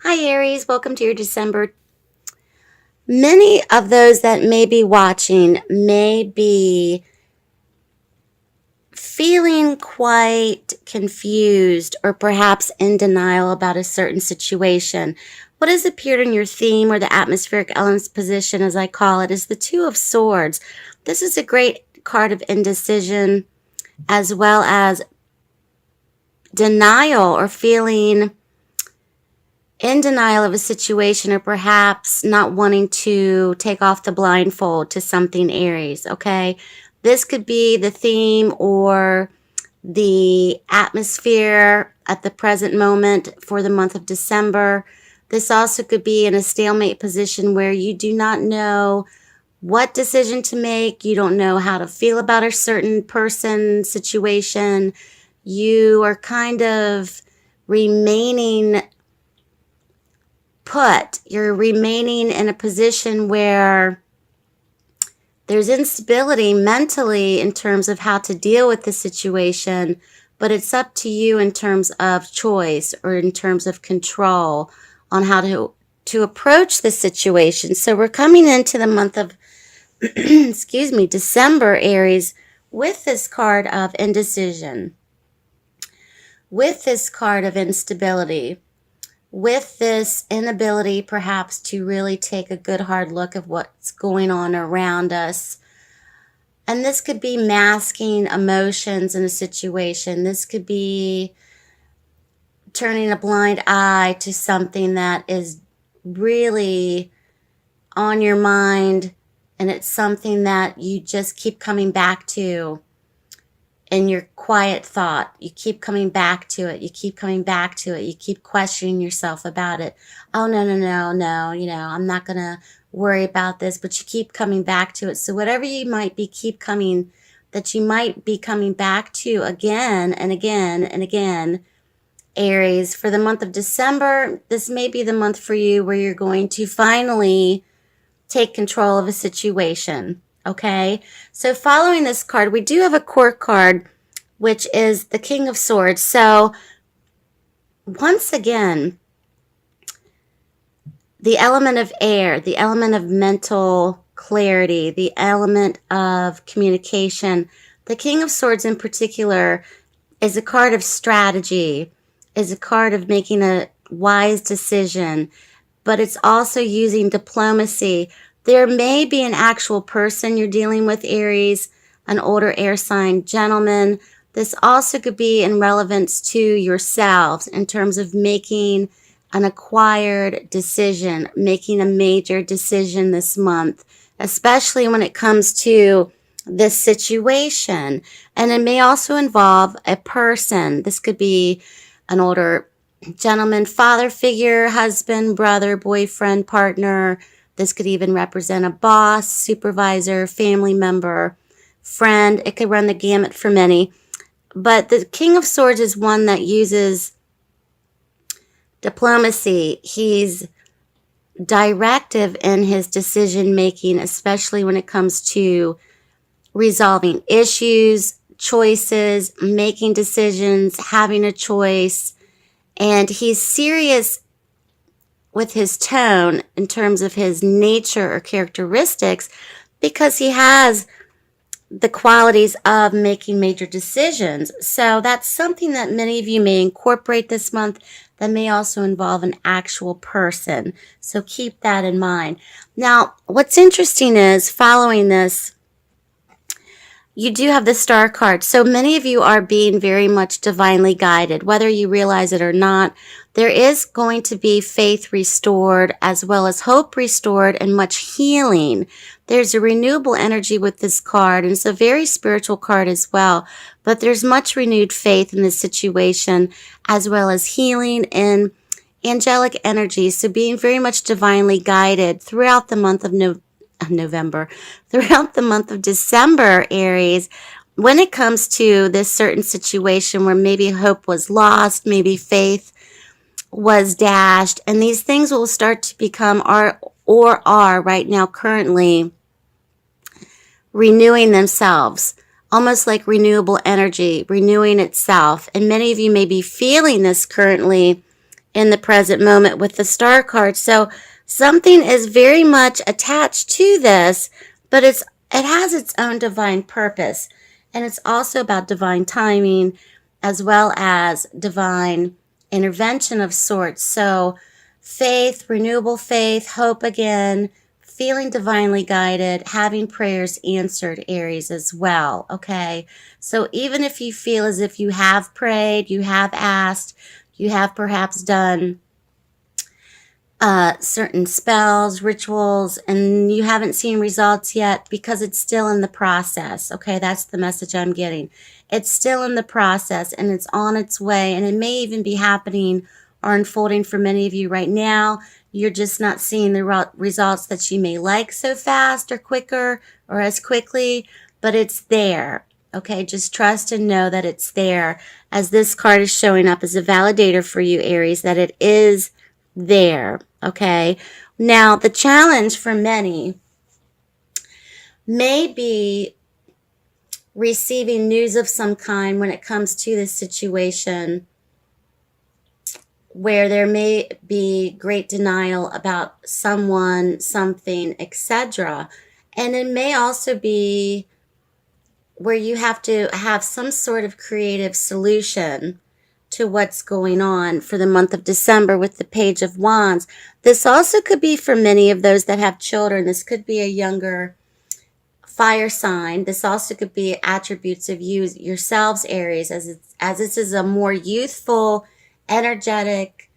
Hi, Aries. Welcome to your December. Many of those that may be watching may be feeling quite confused or perhaps in denial about a certain situation. What has appeared in your theme or the atmospheric elements position, as I call it, is the Two of Swords. This is a great card of indecision as well as denial or feeling in denial of a situation or perhaps not wanting to take off the blindfold to something, Aries, okay? This could be the theme or the atmosphere at the present moment for the month of December. This also could be in a stalemate position where you do not know what decision to make. You don't know how to feel about a certain person, situation. You are kind of remaining you're remaining in a position where there's instability mentally in terms of how to deal with the situation, but it's up to you in terms of choice or in terms of control on how to approach the situation. So we're coming into the month of excuse me, December, Aries, with this card of indecision, with this card of instability, with this inability perhaps to really take a good hard look at what's going on around us. And this could be masking emotions in a situation. This could be turning a blind eye to something that is really on your mind, and it's something that you just keep coming back to in your quiet thought. You keep coming back to it. You keep coming back to it. You keep questioning yourself about it. Oh, no, no, no, no. I'm not going to worry about this, but you keep coming back to it. So whatever you might be that you might be coming back to again and again and again, Aries, for the month of December, this may be the month for you where you're going to finally take control of a situation. Okay, so following this card, we do have a court card, which is the King of Swords. So once again, the element of air, the element of mental clarity, the element of communication. The King of Swords in particular is a card of strategy, is a card of making a wise decision, but it's also using diplomacy. There may be an actual person you're dealing with, Aries, an older air sign gentleman. This also could be in relevance to yourselves in terms of making an acquired decision, making a major decision this month, especially when it comes to this situation. And it may also involve a person. This could be an older gentleman, father figure, husband, brother, boyfriend, partner. This could even represent a boss, supervisor, family member, friend. It could run the gamut for many. But the King of Swords is one that uses diplomacy. He's directive in his decision making, especially when it comes to resolving issues, choices, making decisions, having a choice. And he's serious with his tone in terms of his nature or characteristics because he has the qualities of making major decisions. So that's something that many of you may incorporate this month that may also involve an actual person. So keep that in mind. Now, what's interesting is following this, you do have the star card. So many of you are being very much divinely guided, whether you realize it or not. There is going to be faith restored as well as hope restored and much healing. There's a renewable energy with this card, and it's a very spiritual card as well. But there's much renewed faith in this situation as well as healing and angelic energy. So being very much divinely guided throughout the month of November, throughout the month of December, Aries, when it comes to this certain situation where maybe hope was lost, maybe faith was dashed, and these things will start to become are right now currently renewing themselves, almost like renewable energy, renewing itself. And many of you may be feeling this currently in the present moment with the star card. So something is very much attached to this, but it has its own divine purpose. And it's also about divine timing as well as divine intervention of sorts. So faith, renewable faith, hope again, feeling divinely guided, having prayers answered, Aries, as well. Okay. So even if you feel as if you have prayed, you have asked, you have perhaps done certain spells, rituals, and you haven't seen results yet because it's still in the process. Okay, that's the message I'm getting. It's still in the process and it's on its way, and it may even be happening or unfolding for many of you right now. You're just not seeing the results that you may like so fast or quicker or as quickly, but it's there. Okay, just trust and know that it's there, as this card is showing up as a validator for you, Aries, that it is there. Okay, now the challenge for many may be receiving news of some kind when it comes to this situation where there may be great denial about someone, something, etc. And it may also be where you have to have some sort of creative solution to what's going on for the month of December with the Page of Wands. This also could be for many of those that have children. This could be a younger fire sign. This also could be attributes of you yourselves, Aries, as this is a more youthful, energetic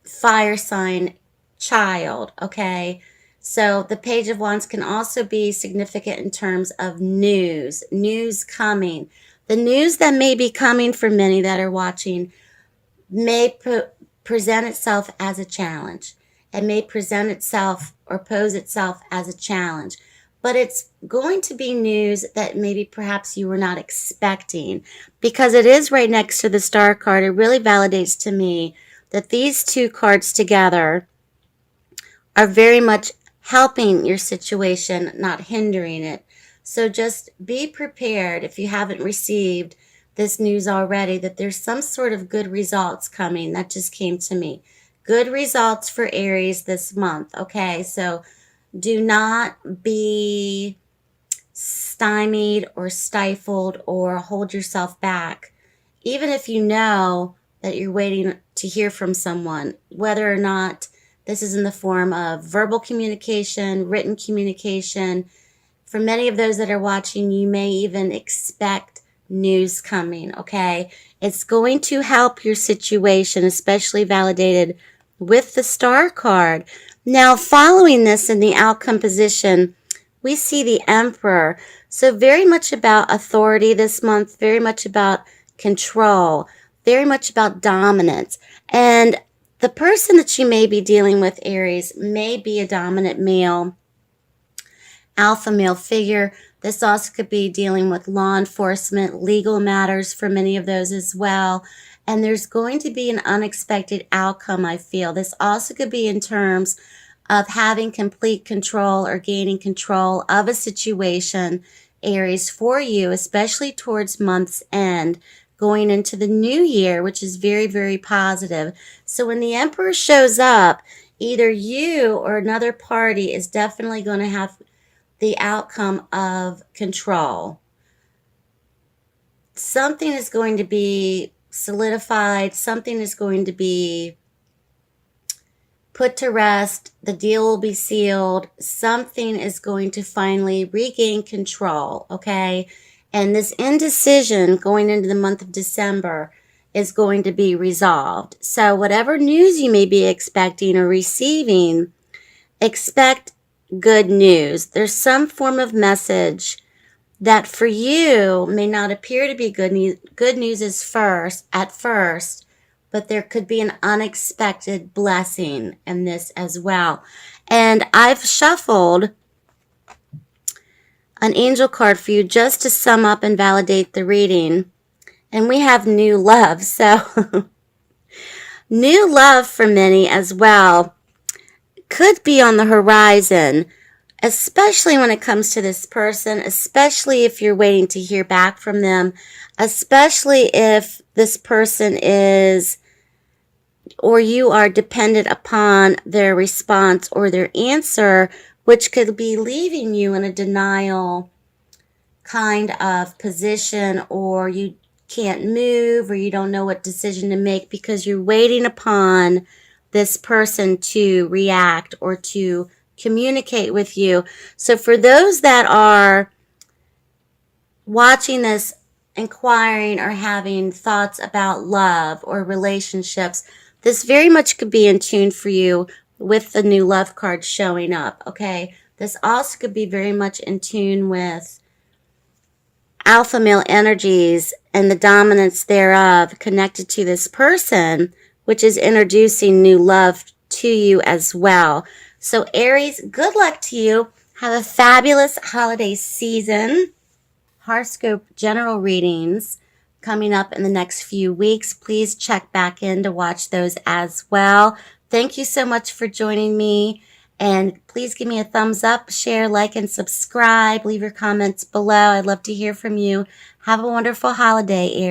fire sign child. Okay. So the Page of Wands can also be significant in terms of news coming. The news that may be coming for many that are watching may present itself as a challenge. It may present itself or pose itself as a challenge. But it's going to be news that maybe perhaps you were not expecting, because it is right next to the Star card. It really validates to me that these two cards together are very much helping your situation, not hindering it. So just be prepared, if you haven't received this news already, that there's some sort of good results coming. That just came to me. Good results for Aries this month. Okay, so do not be stymied or stifled or hold yourself back, even if you know that you're waiting to hear from someone, whether or not this is in the form of verbal communication, written communication. For many of those that are watching, you may even expect news coming, okay? It's going to help your situation, especially validated with the Star card. Now, following this in the outcome position, we see the Emperor. So very much about authority this month, very much about control, very much about dominance. And the person that you may be dealing with, Aries, may be a dominant male, alpha male figure. This also could be dealing with law enforcement, legal matters for many of those as well. And there's going to be an unexpected outcome, I feel. This also could be in terms of having complete control or gaining control of a situation, Aries, for you, especially towards month's end, going into the new year, which is very, very positive. So when the Emperor shows up, either you or another party is definitely going to have the outcome of control. Something is going to be solidified. Something is going to be put to rest. The deal will be sealed. Something is going to finally regain control, okay? And this indecision going into the month of December is going to be resolved. So whatever news you may be expecting or receiving, expect good news. There's some form of message that for you may not appear to be good news. Good news is at first, but there could be an unexpected blessing in this as well. And I've shuffled an angel card for you just to sum up and validate the reading. And we have new love. So new love for many as well could be on the horizon, especially when it comes to this person, especially if you're waiting to hear back from them, especially if this person is or you are dependent upon their response or their answer, which could be leaving you in a denial kind of position, or you can't move, or you don't know what decision to make because you're waiting upon this person to react or to communicate with you. So for those that are watching this, inquiring or having thoughts about love or relationships, this very much could be in tune for you with the new love card showing up, okay? This also could be very much in tune with alpha male energies and the dominance thereof connected to this person, which is introducing new love to you as well. So Aries, good luck to you. Have a fabulous holiday season. Horoscope general readings coming up in the next few weeks. Please check back in to watch those as well. Thank you so much for joining me. And please give me a thumbs up, share, like, and subscribe. Leave your comments below. I'd love to hear from you. Have a wonderful holiday, Aries.